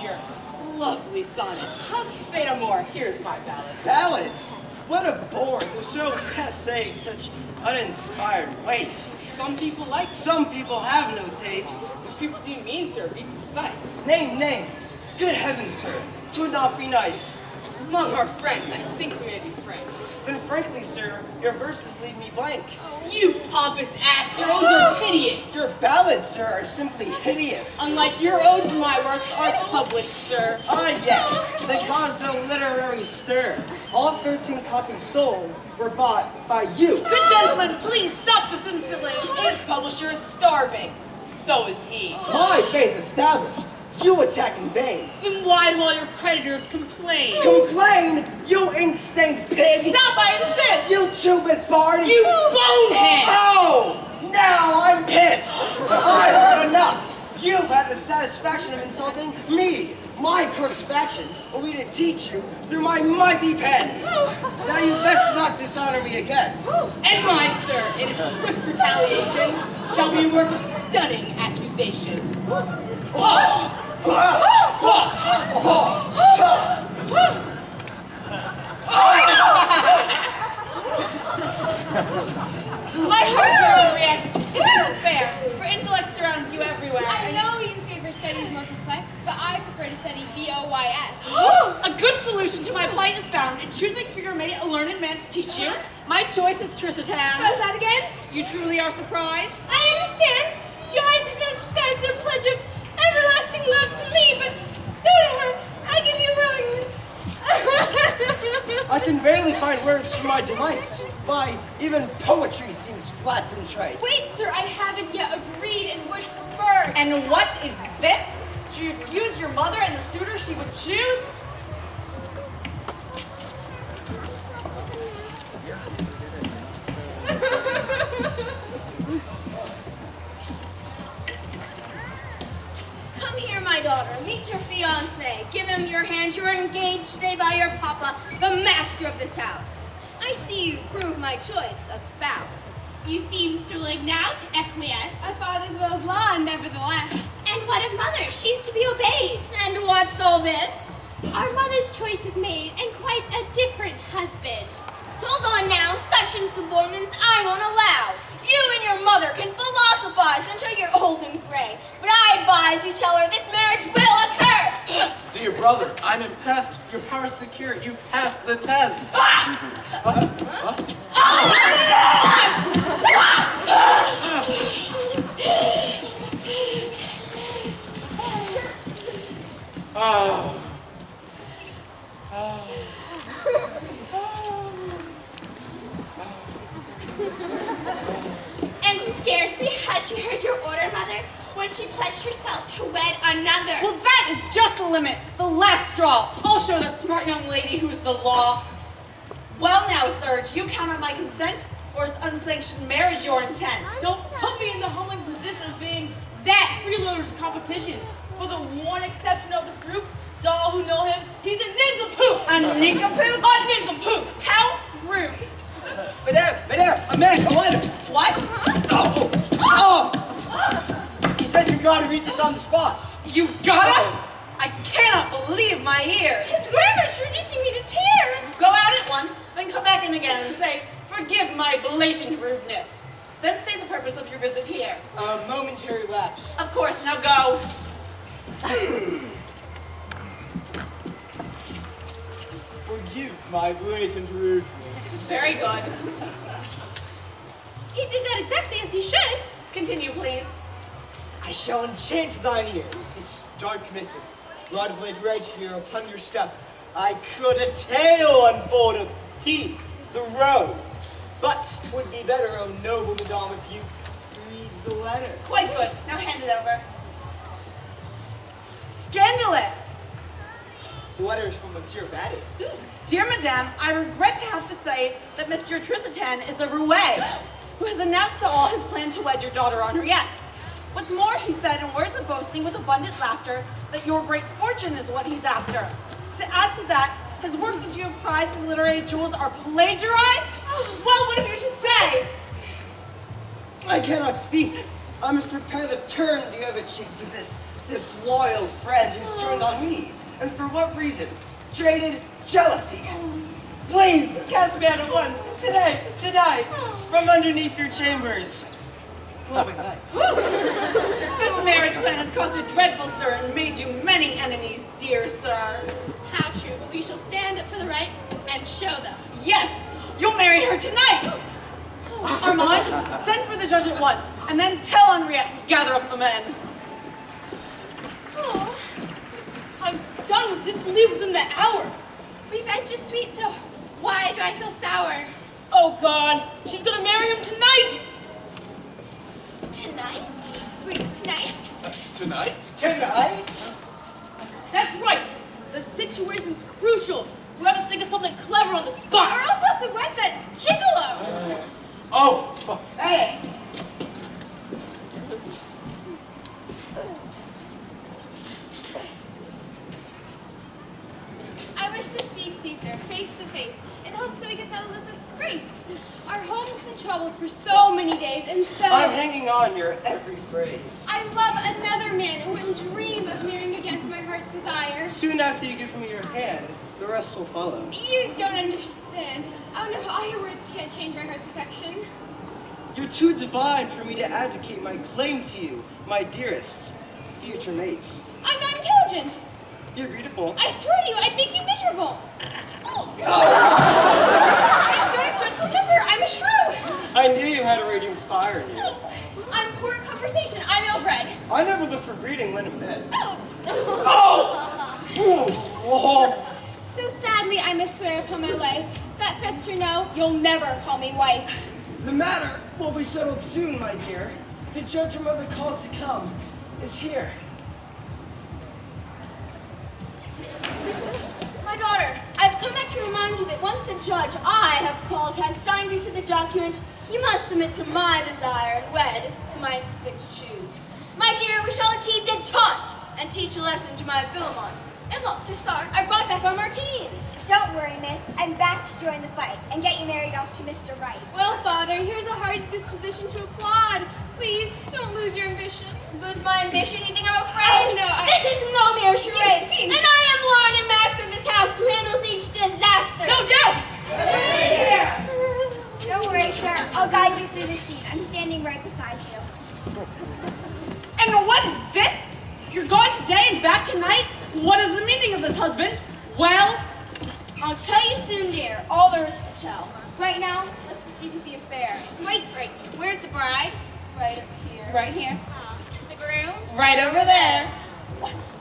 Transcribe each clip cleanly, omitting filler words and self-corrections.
your lovely sonnets. Say no more. Here's my ballad. Ballads? What a bore. They're so passé, such uninspired waste. Some people like it. Some people have no taste. If people do mean, sir, be precise. Name names. Good heavens, sir. 'Twould not be nice. Among our friends, I think we may be frank. Then frankly, sir, your verses leave me blank. You pompous ass, your odes are hideous. Your ballads, sir, are simply hideous. Unlike your odes, my works are published, sir. Ah, yes, they caused a literary stir. All 13 copies sold were bought by you. Good gentlemen, please stop this instantly. His publisher is starving. So is he. My faith established. You attack in vain. Then why do all your creditors complain? Complain, you ink-stained pig! Stop, I insist! You two-bit bard! You bonehead! Oh! Now I'm pissed! I've heard enough! You've had the satisfaction of insulting me! My course of action will be to teach you through my mighty pen! Now you best not dishonor me again! And mine, sir, in a swift retaliation, shall be a work of stunning accusation. My heart overreacts into despair, for intellect surrounds you everywhere. I know you favor studies more complex, but I prefer to study VOYS. A good solution to my plight is found in choosing for your mate a learned man to teach you. My choice is Tricitan. How's that again? You truly are surprised? I understand. Your eyes have not disguised their pledge of everlasting love to me, but though to her, I give you willingly. I can barely find words for my delights. Why, even poetry seems flat and trite. Wait, sir, I haven't yet agreed and would prefer. And what is this? To refuse your mother and the suitor she would choose? Come here, my daughter. Meet your fiancé. Give him your hand. You are engaged today by your papa, the master of this house. I see you prove my choice of spouse. You seem sterling now to acquiesce. I thought as well as law, nevertheless. And what of mother? She's to be obeyed. And what's all this? Our mother's choice is made, and quite a different husband. Hold on now, such insubordinance I won't allow. You and your mother can philosophize until you're old and gray, but I advise you tell her this marriage will occur. Dear brother, I'm impressed. Your power's secure. You've passed the test. And scarcely had she heard your order, mother, when she pledged herself to wed another. Well, that is just the limit, the last straw. I'll show that smart young lady who's the law. Well now, sir, do you count on my consent, or is unsanctioned marriage your intent? Don't put me in the humbling position of being that freeloader's competition. For the one exception of this group, to all who know him, he's a nincompoop. A nincompoop? A nincompoop. How rude. Madame, a man, a letter! What? He says you gotta read this on the spot. You gotta? I cannot believe my ears. His grammar's reducing me to tears. Go out at once, then come back in again and say, forgive my blatant rudeness. Then say the purpose of your visit here. A momentary lapse. Of course, now go. Forgive my blatant rudeness. Very good. He did that exactly as he should. Continue, please. I shall enchant thine ear with this dark missive. Blood laid right here upon your step. I could a tale unfold of he, the rogue. But 'twould be better, O noble madame, if you read the letter. Quite good. Now hand it over. Scandalous! The letter is from Monsieur Batty. Dear Madame, I regret to have to say that Monsieur Tricitan is a roué, who has announced to all his plan to wed your daughter Henriette. What's more, he said in words of boasting with abundant laughter that your great fortune is what he's after. To add to that, his works which you have prized as literary jewels are plagiarized? Well, what have you to say? I cannot speak. I must prepare to turn the other cheek to this This loyal friend who's turned on me. And for what reason? Traded jealousy. Please, cast me out at once. Tonight, from underneath your chambers. Glowing lights. This marriage plan has caused a dreadful stir and made you many enemies, dear sir. How true, but we shall stand up for the right and show them. Yes, you'll marry her tonight. Armand, send for the judge at once, and then tell Henriette to gather up the men. Oh, I'm stunned with disbelief within the hour. Revenge is sweet, so why do I feel sour? Oh God, she's gonna marry him tonight. Tonight? Wait, tonight? Tonight? Tonight? That's right. The situation's crucial. We have to think of something clever on the Or spot. else I'll have to wed that gigolo! Oh! Hey! I wish to speak, Caesar, face to face, in hopes that we could settle this with grace. Our home's been troubled for so many days, and so... I'm hanging on your every phrase. I love another man who wouldn't dream of marrying against my heart's desire. Soon after you give me your hand, the rest will follow. You don't understand. Oh no, all your words can't change my heart's affection. You're too divine for me to abdicate my claim to you, my dearest future mate. I'm not intelligent. You're beautiful. I swear to you, I'd make you miserable. I've got a dreadful temper. I'm a shrew. I knew you had a raging fire in you. I'm poor at conversation. I'm ill-bred. I never look for greeting when in bed. So sadly, I must swear upon my life. That threats your no, you'll never call me wife. The matter will be settled soon, my dear. The judge your mother called to come is here. My daughter, I've come back to remind you that once the judge I have called has signed you to the document, you must submit to my desire and wed whom I see fit to choose. My dear, we shall achieve detente and teach a lesson to my Philemon. And look, to start, I brought back our Martine. Don't worry, miss. I'm back to join the fight and get you married off to Mr. Right. Well, Father, here's a hard disposition to applaud. Please, don't lose your ambition. Lose my ambition? You think I'm afraid? Oh, no, This is no mere charade. And I am lord and master of this house who handles each disaster. No doubt. Don't worry, sir. I'll guide you through the scene. I'm standing right beside you. And what is this? You're gone today and back tonight? What is the meaning of this, husband? Well, I'll tell you soon, dear. All there is to tell. Right now, let's proceed with the affair. Wait. Where's the bride? Right up here. right here, The groom? right over there.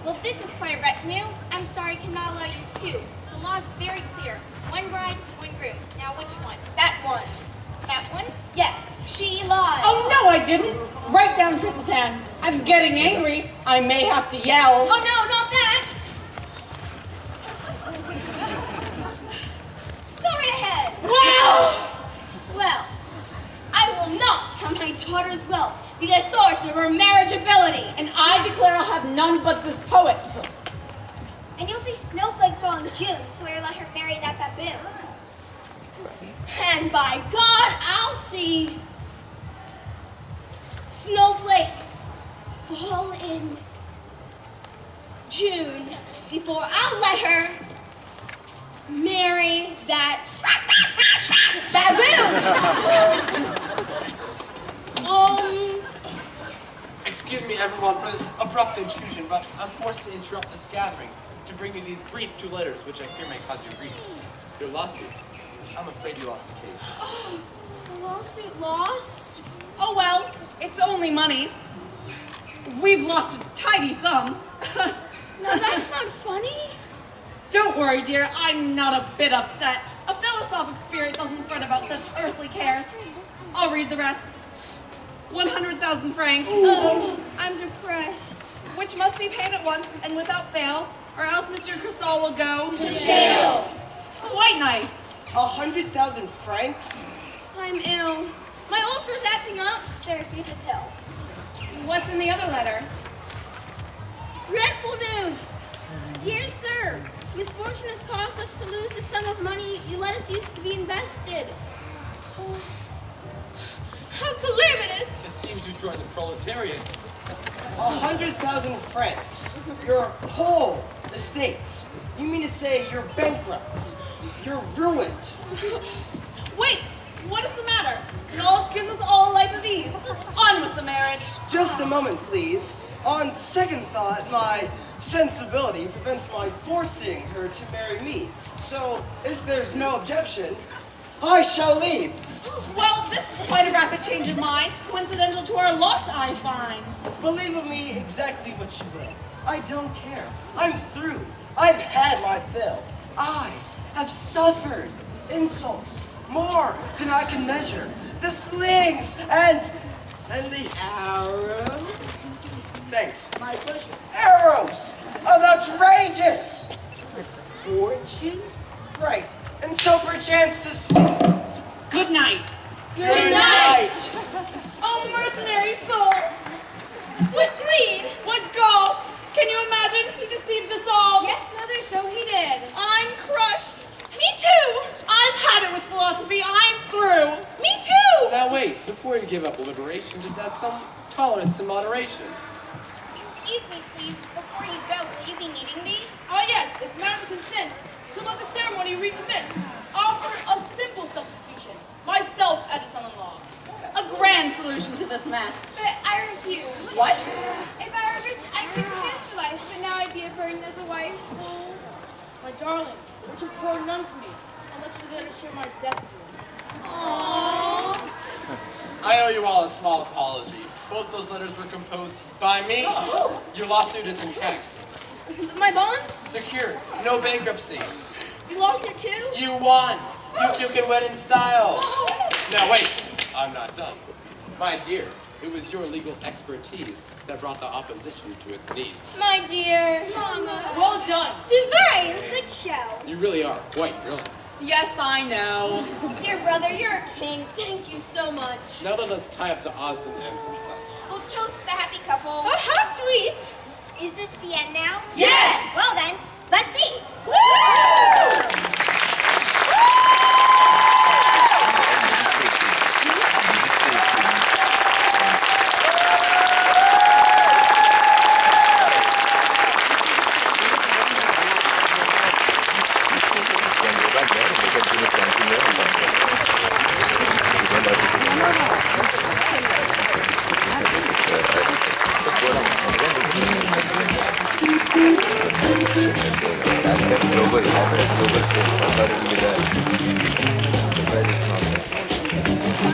Well, if this is quite a retinue, I'm sorry, I cannot allow you two. The law is very clear. One bride, one groom. Now, which one? That one. That one? Yes, she lied. Oh, no, I didn't. Right down, Tristan. I'm getting angry. I may have to yell. Oh, no, not that. Go right ahead. Well, I will not have my daughter's wealth be the source of her marriageability. And I declare I'll have none but this poet. And you'll see snowflakes fall in June if we let her marry that baboon. And by God, I'll see snowflakes fall in June before I'll let her marry that baboon. Excuse me, everyone, for this abrupt intrusion, but I'm forced to interrupt this gathering to bring you these brief two letters, which I fear may cause you grief. Your lawsuit. I'm afraid you lost the case. Oh, the lawsuit lost? Oh, well, it's only money. We've lost a tidy sum. No, that's not funny. Don't worry, dear. I'm not a bit upset. A philosophic spirit doesn't fret about such earthly cares. I'll read the rest. 100,000 francs. Oh, I'm depressed. Which must be paid at once and without fail, or else Monsieur Crisol will go To jail. Quite nice. 100,000 francs? I'm ill. My ulcer's acting up. Sir, here's a pill. What's in the other letter? Dreadful news. Dear sir, misfortune has caused us to lose the sum of money you let us use to be invested. How calamitous! It seems you joined the proletariat. 100,000 francs. Your whole estates. You mean to say you're bankrupt? You're ruined. Wait, what is the matter? Knowledge gives us all a life of ease. On with the marriage. Just a moment, please. On second thought, my sensibility prevents my forcing her to marry me. So, if there's no objection, I shall leave. Well, this is quite a rapid change of mind. Coincidental to our loss, I find. Believe of me exactly what you will. I don't care. I'm through. I've had my fill. I have suffered insults more than I can measure. The slings and the arrows. Thanks. My pleasure. Arrows of outrageous fortune. Right. And so perchance to sleep. Good night. Good night. Oh, mercenary soul. With greed. What gall. Can you imagine? He deceived us all. Yes, Mother, so he did. I'm crushed. Me too. I've had it with philosophy. I'm through. Me too. Now wait, before you give up liberation, just add some tolerance and moderation. Excuse me, please. Before you go, will you be needing these? Oh yes, if Madam consents to let the ceremony recommence, offer a simple substitution. Myself as a son-in-law. A grand solution to this mess. But I refuse. What? If I were rich, I could enhance your life, but now I'd be a burden as a wife. My darling, would you pour none to me, unless you're there to share my destiny? I owe you all a small apology. Both those letters were composed by me. Your lawsuit is intact. My bonds? Secure. No bankruptcy. You lost it too? You won. You two can wed in style. Now wait, I'm not done. My dear, it was your legal expertise that brought the opposition to its knees. My dear. Mama. Well done. Divine! Good show. You really are quite brilliant. Yes, I know. Dear brother, you're a king. Thank you so much. Now let us tie up the odds and ends and such. We'll toast the happy couple. Oh, how sweet. Is this the end now? Yes! Well then, let's eat! global authority with